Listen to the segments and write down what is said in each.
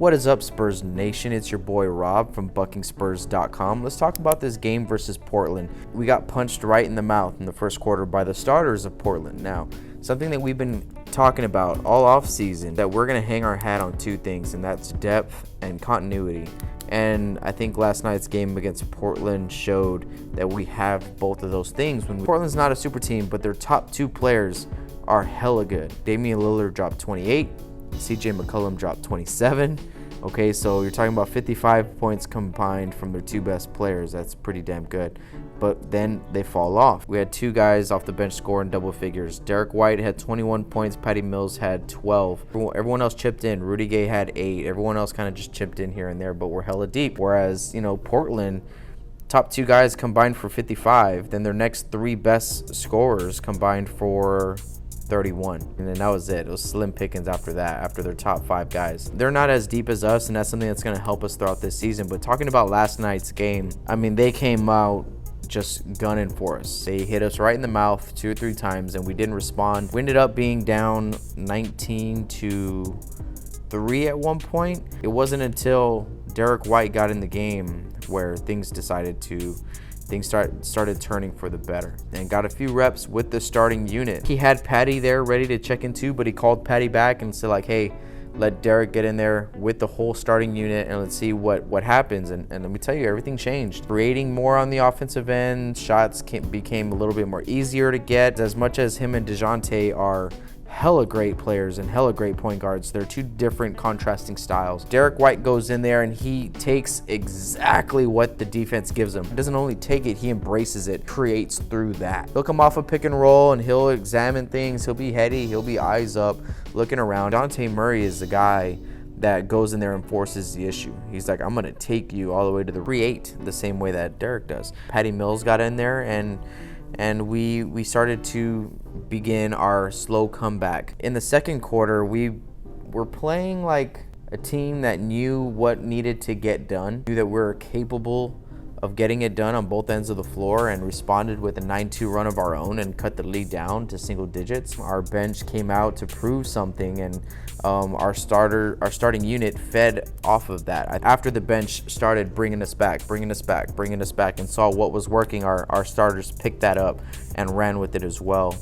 What is up, Spurs Nation? It's your boy Rob from buckingspurs.com. Let's talk about this game versus Portland. We got punched right in the mouth in the first quarter by the starters of Portland. Now, something that we've been talking about all off season, that we're going to hang our hat on two things, and that's depth and continuity. And I think last night's game against Portland showed that we have both of those things. Portland's not a super team, but their top two players are hella good. Damion Lillard dropped 28. Mcollumn dropped 27. Okay, so you're talking about 55 points combined from their two best players. That's pretty damn good. But then they fall off. We had two guys off the bench score in double figures. Derek White had 21 points. Patty Mills had 12. Everyone else chipped in. Rudy Gay had 8. Everyone else kind of just chipped in here and there, but we're hella deep. Whereas, Portland, top two guys combined for 55. Then their next three best scorers combined for 31, and then that was it. It was slim pickings after that, after their top five guys. They're not as deep as us, and that's something that's going to help us throughout this season. But talking about last night's game, I mean, they came out just gunning for us. They hit us right in the mouth 2 or 3 times, and we didn't respond. We ended up being down 19-3 at one point. It wasn't until Derek White got in the game where things started turning for the better, and got a few reps with the starting unit. He had Patty there ready to check in too, but he called Patty back and said like, hey, let Derek get in there with the whole starting unit and let's see what happens. And let me tell you, everything changed. Creating more on the offensive end, shots became a little bit more easier to get. As much as him and DeJounte are hella great players and hella great point guards, they're two different contrasting styles. Derek White goes in there and he takes exactly what the defense gives him. He doesn't only take it, he embraces it, creates through that. He'll come off a pick and roll and he'll examine things. He'll be heady, he'll be eyes up, looking around. Dejounte Murray is the guy that goes in there and forces the issue. He's like, I'm gonna take you all the way to the create, the same way that Derek does. Patty Mills got in there and we started to begin our slow comeback. In the second quarter, we were playing like a team that knew what needed to get done, knew that we were capable of getting it done on both ends of the floor, and responded with a 9-2 run of our own and cut the lead down to single digits. Our bench came out to prove something, and our starting unit fed off of that. After the bench started bringing us back, and saw what was working, our starters picked that up and ran with it as well.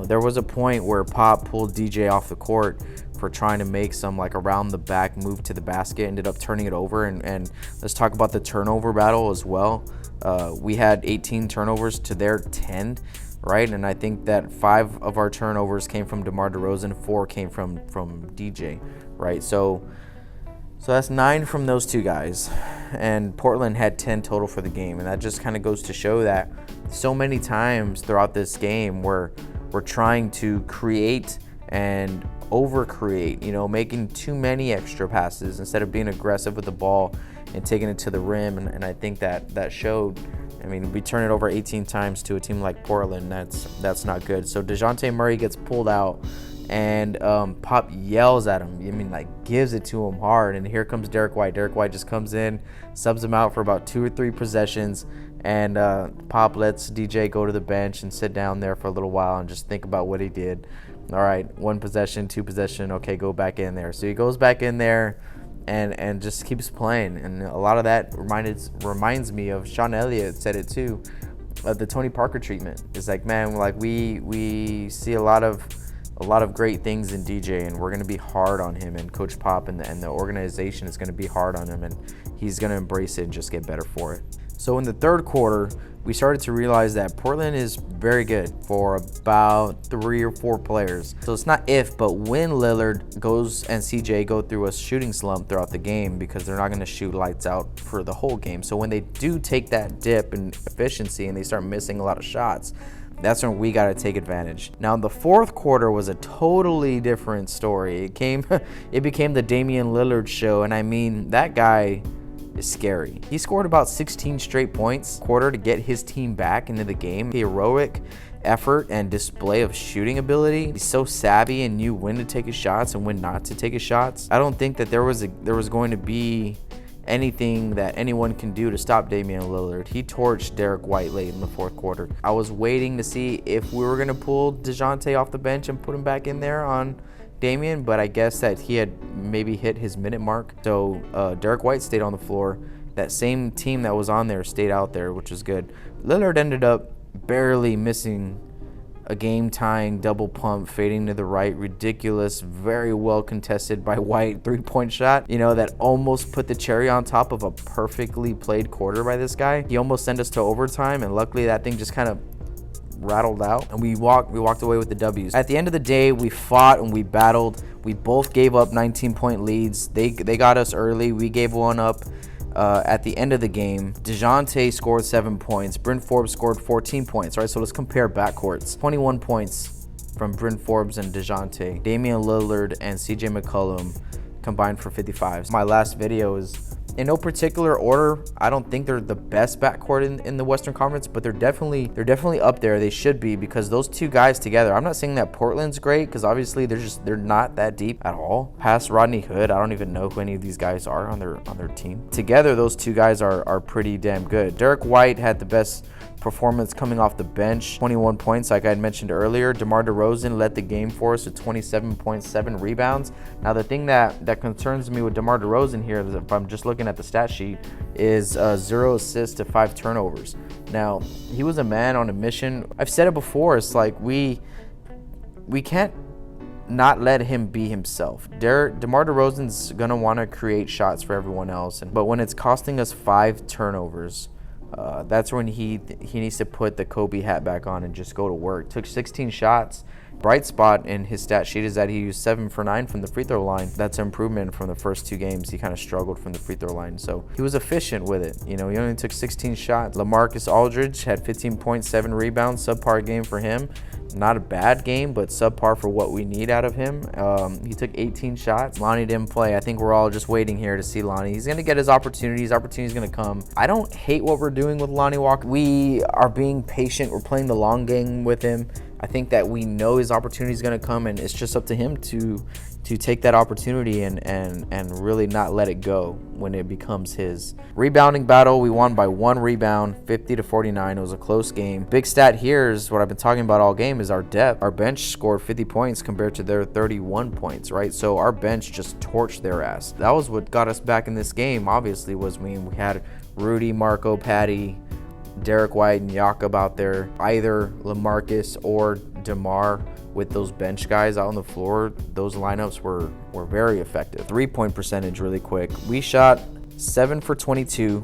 There was a point where Pop pulled DJ off the court for trying to make some like around the back move to the basket, ended up turning it over. And let's talk about the turnover battle as well. We had 18 turnovers to their 10, right? And I think that 5 of our turnovers came from DeMar DeRozan, 4 came from DJ, right? So that's 9 from those two guys, and Portland had 10 total for the game. And that just kind of goes to show that so many times throughout this game we're trying to create and over-create, making too many extra passes instead of being aggressive with the ball and taking it to the rim. And I think that showed. I mean, we turn it over 18 times to a team like Portland. That's not good. So DeJounte Murray gets pulled out, and Pop yells at him. Gives it to him hard. And here comes Derek White. Derek White just comes in, subs him out for about 2 or 3 possessions, and Pop lets DJ go to the bench and sit down there for a little while and just think about what he did. All right, 1 possession, 2 possession, okay, go back in there. So he goes back in there and just keeps playing. And a lot of that reminds me of Sean Elliott said it too, of the Tony Parker treatment. It's like, man, we see a lot of great things in DJ, and we're going to be hard on him, and Coach Pop and the organization is going to be hard on him, and he's going to embrace it and just get better for it. So in the third quarter, we started to realize that Portland is very good for about 3 or 4 players. So it's not if, but when Lillard goes and CJ go through a shooting slump throughout the game, because they're not going to shoot lights out for the whole game. So when they do take that dip in efficiency and they start missing a lot of shots, that's when we got to take advantage. Now, the fourth quarter was a totally different story. It became the Damion Lillard show, and I mean, that guy is scary. He scored about 16 straight points quarter to get his team back into the game. Heroic effort and display of shooting ability. He's so savvy and knew when to take his shots and when not to take his shots. I don't think that there was going to be anything that anyone can do to stop Damion Lillard. He torched Derek White late in the fourth quarter. I was waiting to see if we were going to pull DeJounte off the bench and put him back in there on Damion, but I guess that he had maybe hit his minute mark. So Derek White stayed on the floor. That same team that was on there stayed out there, which was good. Lillard ended up barely missing a game-tying double pump, fading to the right, ridiculous, very well contested by White three-point shot, that almost put the cherry on top of a perfectly played quarter by this guy. He almost sent us to overtime, and luckily that thing just kind of rattled out, and we walked away with the W's. At the end of the day, we fought and we battled. We both gave up 19-point leads. They got us early. We gave one up at the end of the game. DeJounte scored 7 points. Bryn Forbes scored 14 points, right? So let's compare backcourts. 21 points from Bryn Forbes and DeJounte. Damion Lillard and CJ McCollum combined for 55. My last video is in no particular order. I don't think they're the best backcourt in the Western Conference, but they're definitely up there. They should be, because those two guys together, I'm not saying that Portland's great, because obviously they're not that deep at all. Past Rodney Hood, I don't even know who any of these guys are on their team. Together, those two guys are pretty damn good. Derek White had the best performance coming off the bench, 21 points like I had mentioned earlier. DeMar DeRozan led the game for us with 27.7 rebounds. Now the thing that concerns me with DeMar DeRozan here, is if I'm just looking at the stat sheet, is 0 assists to 5 turnovers. Now he was a man on a mission. I've said it before, it's like we can't not let him be himself. DeMar DeRozan's gonna want to create shots for everyone else, but when it's costing us 5 turnovers, that's when he needs to put the Kobe hat back on and just go to work. Took 16 shots. Bright spot in his stat sheet is that he used 7 for 9 from the free throw line. That's an improvement from the first 2 games. He kind of struggled from the free throw line, so he was efficient with it. He only took 16 shots. LaMarcus Aldridge had 15.7 rebounds, subpar game for him. Not a bad game, but subpar for what we need out of him. He took 18 shots. Lonnie didn't play. I think we're all just waiting here to see Lonnie. He's going to get his opportunities. Opportunities going to come. I don't hate what we're doing with Lonnie Walker. We are being patient. We're playing the long game with him. I think that we know his opportunity is going to come, and it's just up to him to take that opportunity and really not let it go when it becomes his. Rebounding battle, we won by 1 rebound, 50-49. It was a close game. Big stat here is what I've been talking about all game, is our depth. Our bench scored 50 points compared to their 31 points, right? So our bench just torched their ass. That was what got us back in this game, obviously, was we had Rudy, Marco, Patty, Derek White, and Jakob out there, either LaMarcus or DeMar. With those bench guys out on the floor, those lineups were very effective. 3-point percentage really quick. We shot 7 for 22,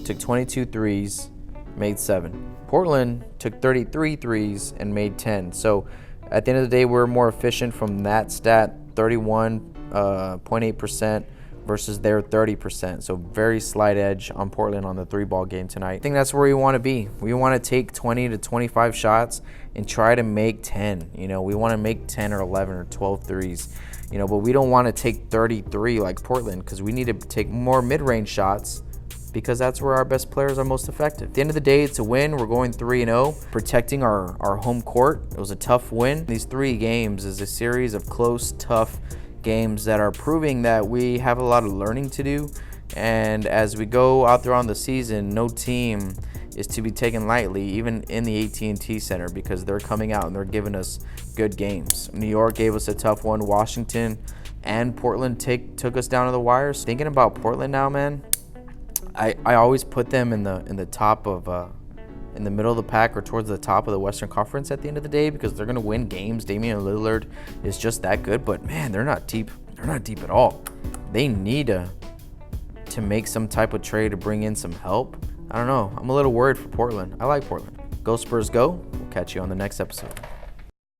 took 22 threes, made 7. Portland took 33 threes and made 10. So at the end of the day, we're more efficient from that stat, 31.8%. versus their 30%. So very slight edge on Portland on the 3-ball game tonight. I think that's where we want to be. We want to take 20 to 25 shots and try to make 10. We want to make 10 or 11 or 12 threes. But we don't want to take 33 like Portland, because we need to take more mid-range shots, because that's where our best players are most effective. At the end of the day, it's a win. We're going 3-0, protecting our home court. It was a tough win. These 3 games is a series of close, tough games that are proving that we have a lot of learning to do, and as we go out there on the season, no team is to be taken lightly, even in the AT&T Center, because they're coming out and they're giving us good games. New York gave us a tough one. Washington and Portland took us down to the wires. Thinking about Portland now, man, I always put them in the top of in the middle of the pack or towards the top of the Western Conference at the end of the day, because they're going to win games. Damion Lillard is just that good, but man, they're not deep. They're not deep at all. They need to make some type of trade to bring in some help. I don't know. I'm a little worried for Portland. I like Portland. Go Spurs, go. We'll catch you on the next episode.